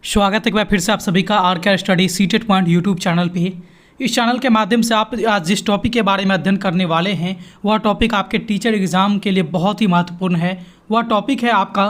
स्वागत है एक बार फिर से आप सभी का आर के study CTET point YouTube channel पे। इस चैनल के माध्यम से आप आज जिस टॉपिक के बारे में अध्ययन करने वाले हैं वह टॉपिक आपके टीचर एग्ज़ाम के लिए बहुत ही महत्वपूर्ण है। वह टॉपिक है आपका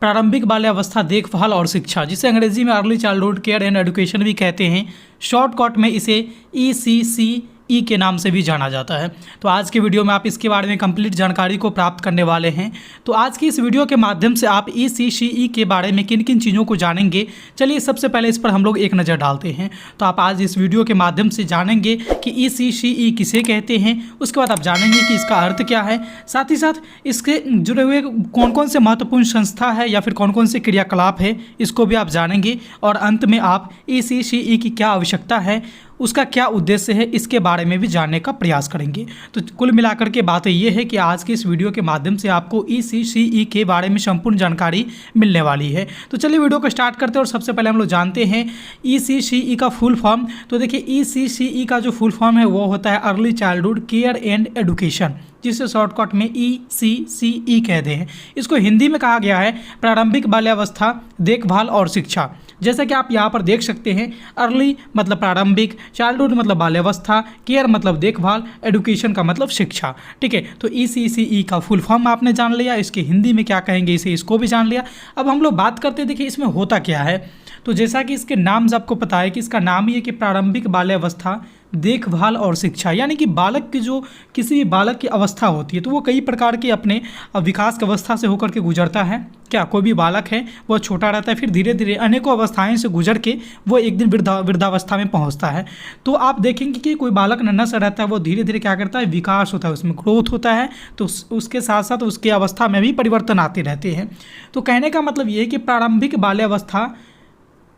प्रारंभिक बाल्यावस्था देखभाल और शिक्षा, जिसे अंग्रेजी में early childhood care and education भी कहते हैं। शॉर्टकट में इसे ECCE के नाम से भी जाना जाता है। तो आज के वीडियो में आप इसके बारे में कंप्लीट जानकारी को प्राप्त करने वाले हैं। तो आज की इस वीडियो के माध्यम से आप ECCE के बारे में किन किन चीज़ों को जानेंगे, चलिए सबसे पहले इस पर हम लोग एक नज़र डालते हैं। तो आप आज इस वीडियो के माध्यम से जानेंगे कि ECCE किसे कहते हैं, उसके बाद आप जानेंगे कि इसका अर्थ क्या है, साथ ही साथ इसके जुड़े हुए कौन कौन से महत्वपूर्ण संस्था है या फिर कौन कौन से क्रियाकलाप है, इसको भी आप जानेंगे। और अंत में आप ECCE की क्या आवश्यकता है, उसका क्या उद्देश्य है, इसके बारे में भी जानने का प्रयास करेंगे। तो कुल मिलाकर के बात ये है कि आज की इस वीडियो के माध्यम से आपको ECCE के बारे में संपूर्ण जानकारी मिलने वाली है। तो चलिए वीडियो को स्टार्ट करते हैं और सबसे पहले हम लोग जानते हैं ECCE का फुल फॉर्म। तो देखिए ECCE का जो फुल फॉर्म है वो होता है early childhood care and education, जिसे शॉर्टकट में ECCE कहते हैं। इसको हिंदी में कहा गया है प्रारंभिक बाल्यावस्था देखभाल और शिक्षा। जैसा कि आप यहाँ पर देख सकते हैं, अर्ली मतलब प्रारंभिक, चाइल्डहुड मतलब बाल्यावस्था, केयर मतलब देखभाल, एजुकेशन का मतलब शिक्षा। ठीक है, तो ECCE का फुल फॉर्म आपने जान लिया, इसके हिंदी में क्या कहेंगे इसे, इसको भी जान लिया। अब हम लोग बात करते हैं, देखिए इसमें होता क्या है। तो जैसा कि इसके नाम से आपको पता है कि इसका नाम ही है कि प्रारंभिक बाल्यावस्था देखभाल और शिक्षा, यानी कि बालक की जो किसी भी बालक की अवस्था होती है तो वो कई प्रकार के अपने विकास की अवस्था से होकर के गुजरता है। क्या कोई भी बालक है वह छोटा रहता है, फिर धीरे धीरे अनेकों अवस्थाएं से गुजर के वो एक दिन वृद्धावस्था में पहुंचता है। तो आप देखेंगे कि कोई बालक नन्हा सा रहता है, वो धीरे धीरे क्या करता है, विकास होता है, उसमें ग्रोथ होता है। तो उसके साथ साथ उसकी अवस्था में भी परिवर्तन आते रहते हैं। तो कहने का मतलब ये है कि प्रारंभिक बाल्यावस्था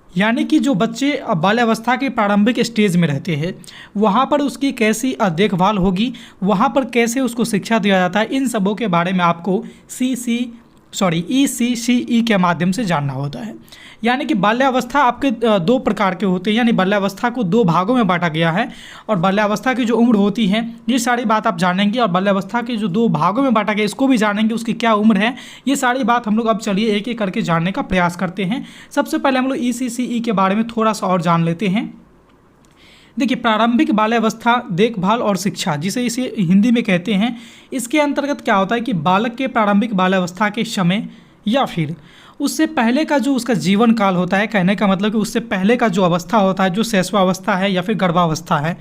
यानी कि जो बच्चे बाल्यावस्था के प्रारंभिक स्टेज में रहते हैं वहाँ पर उसकी कैसी देखभाल होगी, वहाँ पर कैसे उसको शिक्षा दिया जाता है, इन सबों के बारे में आपको ECCE के माध्यम से जानना होता है। यानी कि बाल्यावस्था आपके दो प्रकार के होते हैं, यानी बाल्यावस्था को दो भागों में बांटा गया है। और बाल्यावस्था की जो उम्र होती है ये सारी बात आप जानेंगे, और बाल्यावस्था के जो दो भागों में बांटा गया इसको भी जानेंगे, उसकी क्या उम्र है, ये सारी बात हम लोग अब चलिए एक एक करके जानने का प्रयास करते हैं। सबसे पहले हम लोग ECCE के बारे में थोड़ा सा और जान लेते हैं। देखिए प्रारंभिक बाल्यावस्था देखभाल और शिक्षा, जिसे इसे हिंदी में कहते हैं, इसके अंतर्गत क्या होता है कि बालक के प्रारंभिक बाल्यावस्था के समय या फिर उससे पहले का जो उसका जीवन काल होता है, कहने का मतलब कि उससे पहले का जो अवस्था होता है, जो शैशवावस्था है या फिर गर्भावस्था है,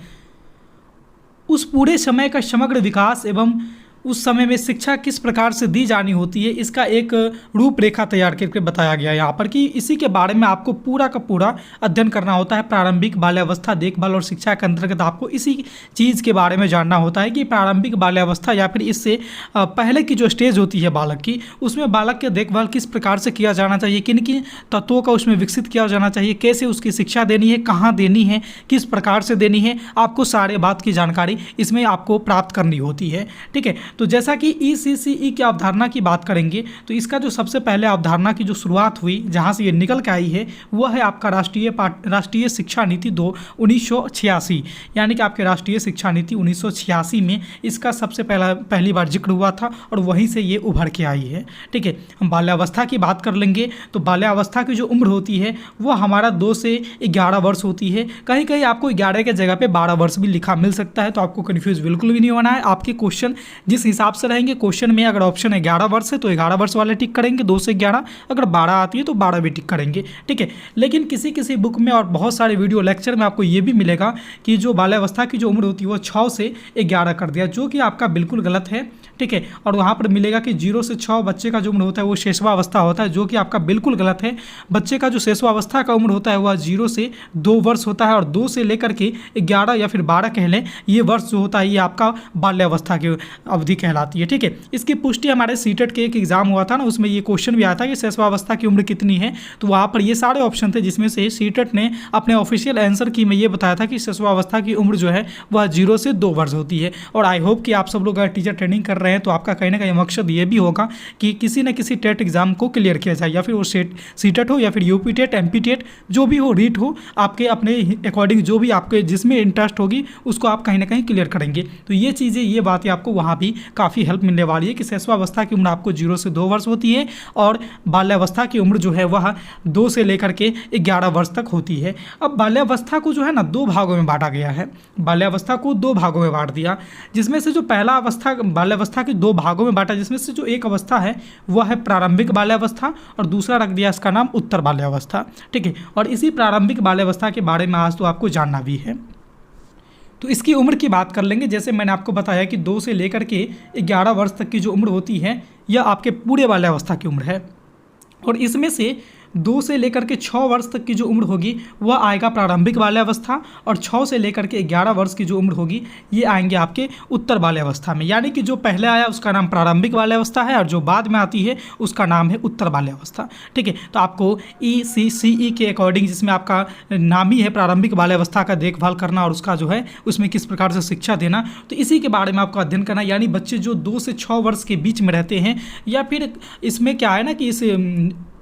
उस पूरे समय का समग्र विकास एवं उस समय में शिक्षा किस प्रकार से दी जानी होती है, इसका एक रूपरेखा तैयार करके बताया गया है यहाँ पर कि इसी के बारे में आपको पूरा का पूरा अध्ययन करना होता है। प्रारंभिक बाल्यावस्था देखभाल और शिक्षा के अंतर्गत आपको इसी चीज़ के बारे में जानना होता है कि प्रारंभिक बाल्यावस्था या फिर इससे पहले की जो स्टेज होती है बालक की, उसमें बालक के देखभाल किस प्रकार से किया जाना चाहिए, किन किन तत्वों का उसमें विकसित किया जाना चाहिए, कैसे उसकी शिक्षा देनी है, कहाँ देनी है, किस प्रकार से देनी है, आपको सारे बात की जानकारी इसमें आपको प्राप्त करनी होती है। ठीक है, तो जैसा कि ECCE की अवधारणा की बात करेंगे तो इसका जो सबसे पहले अवधारणा की जो शुरुआत हुई, जहां से ये निकल के आई है, वह है आपका राष्ट्रीय शिक्षा नीति 1986, यानी कि आपके राष्ट्रीय शिक्षा नीति 1986 में इसका सबसे पहली बार जिक्र हुआ था और वहीं से ये उभर के आई है। ठीक है, हम बाल्यावस्था की बात कर लेंगे तो बाल्यावस्था की जो उम्र होती है वह हमारा 2 से 11 वर्ष होती है। कहीं कहीं आपको 11 के जगह पे 12 वर्ष भी लिखा मिल सकता है, तो आपको कन्फ्यूज़ बिल्कुल भी नहीं होना है। आपके क्वेश्चन जिस हिसाब से रहेंगे, क्वेश्चन में अगर ऑप्शन 11 वर्ष है तो 11 वर्ष वाले टिक करेंगे, 2 से 11, अगर 12 आती है तो 12 भी टिक करेंगे। ठीक है, लेकिन किसी किसी बुक में और बहुत सारे वीडियो लेक्चर में आपको ये भी मिलेगा कि जो बाल्यावस्था की जो उम्र होती है वो 6 से 11 कर दिया, जो कि आपका बिल्कुल गलत है। ठीक है, और वहाँ पर मिलेगा कि 0 से 6 बच्चे का जो उम्र होता है वो शैशवावस्था होता है, जो कि आपका बिल्कुल गलत है। बच्चे का जो शैशवावस्था का उम्र होता है वह 0 से 2 वर्ष होता है, और 2 से लेकर के 11 या फिर 12 कह लें, ये वर्ष जो होता है ये आपका बाल्यावस्था की अवधि कहलाती है। ठीक है, इसकी पुष्टि हमारे सीटेट के एक एग्जाम हुआ था ना, उसमें ये क्वेश्चन भी आया था कि शैशवावस्था की उम्र कितनी है, तो वहाँ पर ये सारे ऑप्शन थे जिसमें से सीटेट ने अपने ऑफिशियल आंसर की में ये बताया था कि शैशवावस्था की उम्र जो है वह 0 से 2 वर्ष होती है। और आई होप कि आप सब लोग अगर टीचर ट्रेनिंग कर रहे हैं तो आपका कहने का ये मकसद ये भी होगा कि किसी न किसी टेट एग्जाम को क्लियर किया जाए, या फिर वो सीटेट हो या फिर यूपी टेट, MP टेट, जो भी हो, रीट हो, आपके अपने अकॉर्डिंग जो भी आपके जिसमें इंटरेस्ट होगी उसको आप कहीं ना कहीं क्लियर करेंगे। तो ये चीज़ें, ये बातें आपको वहाँ भी काफ़ी हेल्प मिलने वाली है कि शिशुअवस्था की उम्र आपको 0 से 2 वर्ष होती है और बाल्यावस्था की उम्र जो है वह 2 से लेकर के 11 वर्ष तक होती है। अब बाल्यावस्था को जो है ना 2 भागों में बांटा गया है। बाल्यावस्था को 2 भागों में बांट दिया, जिसमें से जो पहला अवस्था बाल्यावस्था के 2 भागों में बांटा, जिसमें से जो एक अवस्था है वह है प्रारंभिक बाल्यावस्था और दूसरा रख दिया इसका नाम उत्तर बाल्यावस्था। ठीक है, और इसी प्रारंभिक बाल्यावस्था के बारे में आज तो आपको जानना भी है। तो इसकी उम्र की बात कर लेंगे। जैसे मैंने आपको बताया कि 2 से लेकर के 11 वर्ष तक की जो उम्र होती है यह आपके पूरे बाल्यावस्था की उम्र है, और इसमें से 2 से लेकर के 6 वर्ष तक की जो उम्र होगी वह आएगा प्रारंभिक बाल्यावस्था, और 6 से लेकर के 11 वर्ष की जो उम्र होगी ये आएंगे आपके उत्तर बाल्यावस्था में। यानी कि जो पहले आया उसका नाम प्रारंभिक बाल्यावस्था है और जो बाद में आती है उसका नाम है उत्तर बाल्यावस्था। ठीक है, तो आपको ECCE के अकॉर्डिंग, जिसमें आपका नाम ही है प्रारंभिक बाल्यावस्था का देखभाल करना और उसका जो है उसमें किस प्रकार से शिक्षा देना, तो इसी के बारे में आपको अध्ययन करना। यानी बच्चे जो 2 से 6 वर्ष के बीच में रहते हैं, या फिर इसमें क्या है ना कि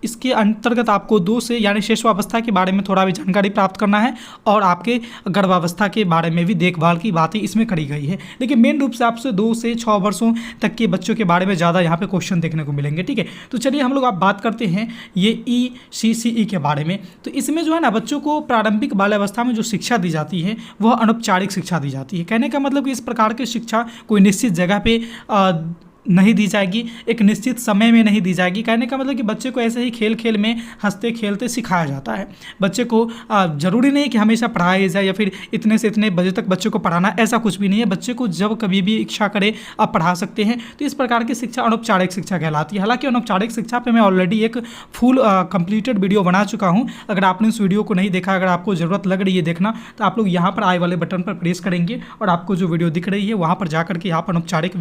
इसके अंतर्गत आपको 2 से यानी शिशुअवस्था के बारे में थोड़ा भी जानकारी प्राप्त करना है, और आपके गर्भावस्था के बारे में भी देखभाल की बातें इसमें करी गई है। लेकिन मेन रूप से आपसे 2 से 6 वर्षों तक के बच्चों के बारे में ज़्यादा यहाँ पे क्वेश्चन देखने को मिलेंगे। ठीक है, तो चलिए हम लोग आप बात करते हैं ये ECCE के बारे में। तो इसमें जो है ना बच्चों को प्रारंभिक बाल्यावस्था में जो शिक्षा दी जाती है वह अनौपचारिक शिक्षा दी जाती है। कहने का मतलब कि इस प्रकार की शिक्षा कोई निश्चित जगह पर नहीं दी जाएगी, एक निश्चित समय में नहीं दी जाएगी। कहने का मतलब कि बच्चे को ऐसे ही खेल खेल में हंसते खेलते सिखाया जाता है। बच्चे को ज़रूरी नहीं है कि हमेशा पढ़ाया जाए या फिर इतने से इतने बजे तक बच्चे को पढ़ाना, ऐसा कुछ भी नहीं है। बच्चे को जब कभी भी इच्छा करे आप पढ़ा सकते हैं। तो इस प्रकार की शिक्षा अनौपचारिक शिक्षा कहलाती है। हालांकि अनौपचारिक शिक्षा पर मैं ऑलरेडी एक फुल कंप्लीटेड वीडियो बना चुका हूँ। अगर आपने उस वीडियो को नहीं देखा, अगर आपको ज़रूरत लग रही है देखना, तो आप लोग यहाँ पर आई वाले बटन पर प्रेस करेंगे और आपको जो वीडियो दिख रही है वहाँ पर जाकर के आप अनौपचारिक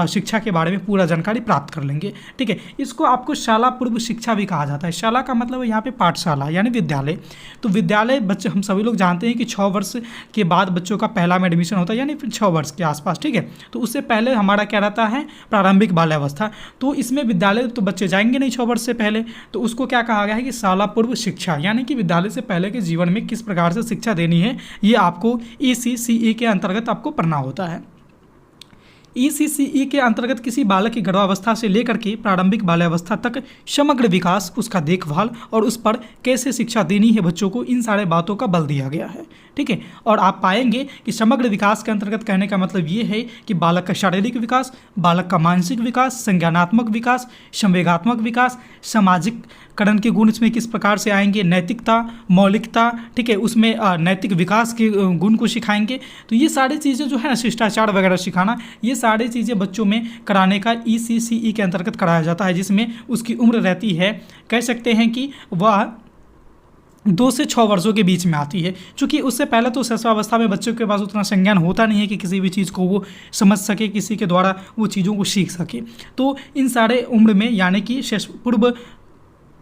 शिक्षा के बारे में पूरा जानकारी प्राप्त कर लेंगे। ठीक है, इसको आपको शाला पूर्व शिक्षा भी कहा जाता है। शाला का मतलब यहाँ पे पाठशाला यानी विद्यालय। तो विद्यालय बच्चे हम सभी लोग जानते हैं कि 6 वर्ष के बाद बच्चों का पहला में एडमिशन होता है, यानी फिर 6 वर्ष के आसपास। ठीक है, तो उससे पहले हमारा क्या रहता है प्रारंभिक बाल्यावस्था। तो इसमें विद्यालय तो बच्चे जाएंगे नहीं 6 वर्ष से पहले, तो उसको क्या कहा गया है कि शाला पूर्व शिक्षा, यानी कि विद्यालय से पहले के जीवन में किस प्रकार से शिक्षा देनी है ये आपको ECCE के अंतर्गत आपको पढ़ना होता है। ECCE के अंतर्गत किसी बालक की गर्भावस्था से लेकर के प्रारंभिक बाल्यावस्था तक समग्र विकास, उसका देखभाल और उस पर कैसे शिक्षा देनी है बच्चों को, इन सारे बातों का बल दिया गया है। ठीक है, और आप पाएंगे कि समग्र विकास के अंतर्गत कहने का मतलब ये है कि बालक का शारीरिक विकास, बालक का मानसिक विकास, संज्ञानात्मक विकास, संवेगात्मक विकास, सामाजिककरण के गुण इसमें किस प्रकार से आएंगे, नैतिकता, मौलिकता, ठीक है, उसमें नैतिक विकास के गुण को सिखाएंगे। तो ये सारी चीज़ें जो है ना, शिष्टाचार वगैरह सिखाना, ये सारी चीज़ें बच्चों में कराने का ECCE के अंतर्गत कराया जाता है, जिसमें उसकी उम्र रहती है, कह सकते हैं कि वह 2 से 6 वर्षों के बीच में आती है। क्योंकि उससे पहले तो शिशुअवस्था में बच्चों के पास उतना संज्ञान होता नहीं है कि किसी भी चीज़ को वो समझ सके, किसी के द्वारा वो चीज़ों को सीख सके। तो इन सारे उम्र में यानी कि पूर्व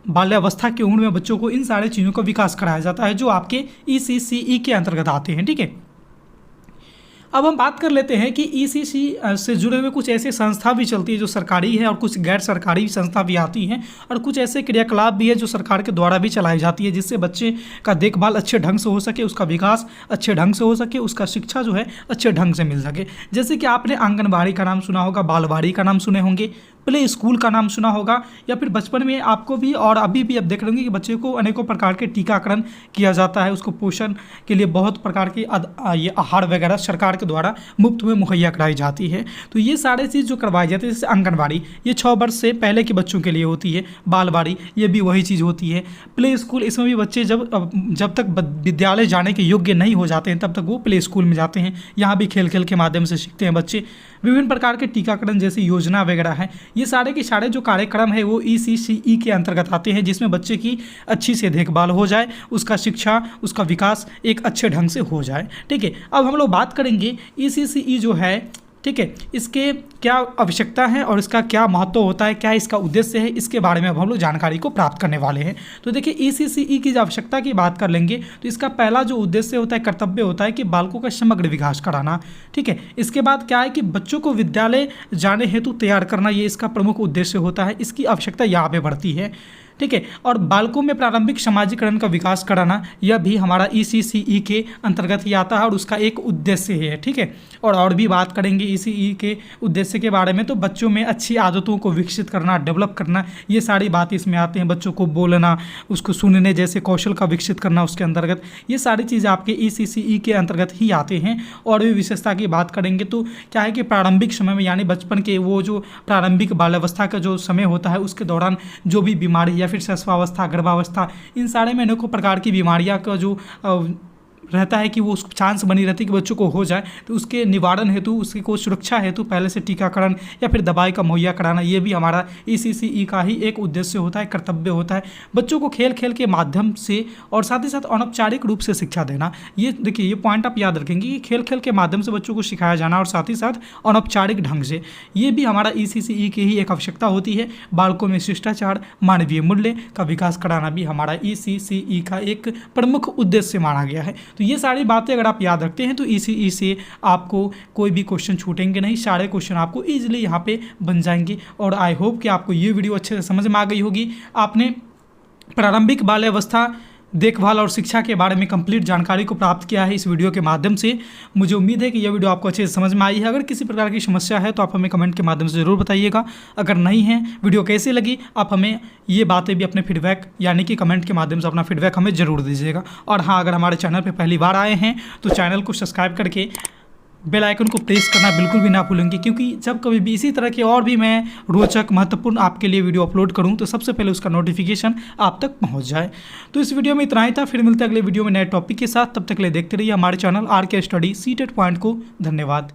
बाल्यावस्था की उम्र में बच्चों को इन सारे चीज़ों का विकास कराया जाता है, जो आपके ECCE के अंतर्गत आते हैं। ठीक है, अब हम बात कर लेते हैं कि ECCE से जुड़े हुए कुछ ऐसे संस्था भी चलती है जो सरकारी है, और कुछ गैर सरकारी संस्था भी आती हैं, और कुछ ऐसे क्रियाकलाप भी है जो सरकार के द्वारा भी चलाई जाती है, जिससे बच्चे का देखभाल अच्छे ढंग से हो सके, उसका विकास अच्छे ढंग से हो सके, उसका शिक्षा जो है अच्छे ढंग से मिल सके। जैसे कि आपने आंगनबाड़ी का नाम सुना होगा, बालवाड़ी का नाम सुने होंगे, प्ले स्कूल का नाम सुना होगा, या फिर बचपन में आपको भी और अभी भी आप देख रहे होंगे कि बच्चे को अनेकों प्रकार के टीकाकरण किया जाता है। उसको पोषण के लिए बहुत प्रकार के ये आहार वगैरह सरकार के द्वारा मुफ्त में मुहैया कराई जाती है। तो ये सारे चीज़ जो करवाई जाती है, जैसे आंगनबाड़ी ये 6 वर्ष से पहले के बच्चों के लिए होती है, बालवाड़ी ये भी वही चीज़ होती है, प्ले स्कूल इसमें भी बच्चे जब तक विद्यालय जाने के योग्य नहीं हो जाते हैं तब तक वो प्ले स्कूल में जाते हैं, यहाँ भी खेल खेल के माध्यम से सीखते हैं बच्चे। विभिन्न प्रकार के टीकाकरण जैसी योजना वगैरह है, ये सारे के सारे जो कार्यक्रम है वो ECCE के अंतर्गत आते हैं, जिसमें बच्चे की अच्छी से देखभाल हो जाए, उसका शिक्षा, उसका विकास एक अच्छे ढंग से हो जाए। ठीक है, अब हम लोग बात करेंगे ECCE जो है, ठीक है, इसके क्या आवश्यकता है और इसका क्या महत्व होता है, क्या इसका उद्देश्य है, इसके बारे में अब हम लोग जानकारी को प्राप्त करने वाले हैं। तो देखिए, ECCE की आवश्यकता की बात कर लेंगे तो इसका पहला जो उद्देश्य होता है, कर्तव्य होता है कि बालकों का समग्र विकास कराना। ठीक है, इसके बाद क्या है कि बच्चों को विद्यालय जाने हेतु तैयार करना, ये इसका प्रमुख उद्देश्य होता है। इसकी आवश्यकता यहाँ पे बढ़ती है। ठीक है। और बालकों में प्रारंभिक सामाजिकरण का विकास कराना, यह भी हमारा ECCE के अंतर्गत ही आता है और उसका एक उद्देश्य है, ठीक है। और भी बात करेंगे ECE के उद्देश्य के बारे में, तो बच्चों में अच्छी आदतों को विकसित करना, डेवलप करना, ये सारी बातें इसमें आते हैं। बच्चों को बोलना, उसको सुनने जैसे कौशल का विकसित करना उसके अंतर्गत, ये सारी चीज़ें आपके ECCE के अंतर्गत ही आते हैं। और भी विशेषता की बात करेंगे तो क्या है कि प्रारंभिक समय में यानी बचपन के वो जो प्रारंभिक बाल्यावस्था का जो समय होता है उसके दौरान जो भी बीमारी या फिर शिशुआवस्था, गर्भावस्था, इन सारे में अनेकों प्रकार की बीमारियां का जो रहता है कि वो उस चांस बनी रहती है कि बच्चों को हो जाए, तो उसके निवारण हेतु, उसकी को सुरक्षा हेतु पहले से टीकाकरण या फिर दवाई का मुहैया कराना, ये भी हमारा ECCE का ही एक उद्देश्य होता है, कर्तव्य होता है। बच्चों को खेल खेल के माध्यम से और साथ ही साथ अनौपचारिक रूप से शिक्षा देना, ये देखिए ये पॉइंट आप याद रखेंगे कि खेल खेल के माध्यम से बच्चों को सिखाया जाना और साथ ही साथ अनौपचारिक ढंग से, ये भी हमारा ECCE की ही एक आवश्यकता होती है। बालकों में शिष्टाचार, मानवीय मूल्य का विकास कराना भी हमारा ECCE का एक प्रमुख उद्देश्य माना गया है। तो ये सारी बातें अगर आप याद रखते हैं तो ECE से आपको कोई भी क्वेश्चन छूटेंगे नहीं, सारे क्वेश्चन आपको ईजिली यहाँ पे बन जाएंगे। और आई होप कि आपको ये वीडियो अच्छे से समझ में आ गई होगी। आपने प्रारंभिक बाल्यावस्था देखभाल और शिक्षा के बारे में कंप्लीट जानकारी को प्राप्त किया है इस वीडियो के माध्यम से। मुझे उम्मीद है कि यह वीडियो आपको अच्छे से समझ में आई है। अगर किसी प्रकार की समस्या है तो आप हमें कमेंट के माध्यम से ज़रूर बताइएगा। अगर नहीं है, वीडियो कैसी लगी, आप हमें ये बातें भी अपने फीडबैक यानी कि कमेंट के माध्यम से अपना फीडबैक हमें ज़रूर दीजिएगा। और हाँ, अगर हमारे चैनल पर पहली बार आए हैं तो चैनल को सब्सक्राइब करके बेल आइकन को प्रेस करना बिल्कुल भी ना भूलेंगे, क्योंकि जब कभी भी इसी तरह के और भी मैं रोचक महत्वपूर्ण आपके लिए वीडियो अपलोड करूं तो सबसे पहले उसका नोटिफिकेशन आप तक पहुंच जाए। तो इस वीडियो में इतना ही था, फिर मिलते हैं अगले वीडियो में नए टॉपिक के साथ। तब तक के लिए देखते रहिए हमारे channel RK study C-TET point को। धन्यवाद।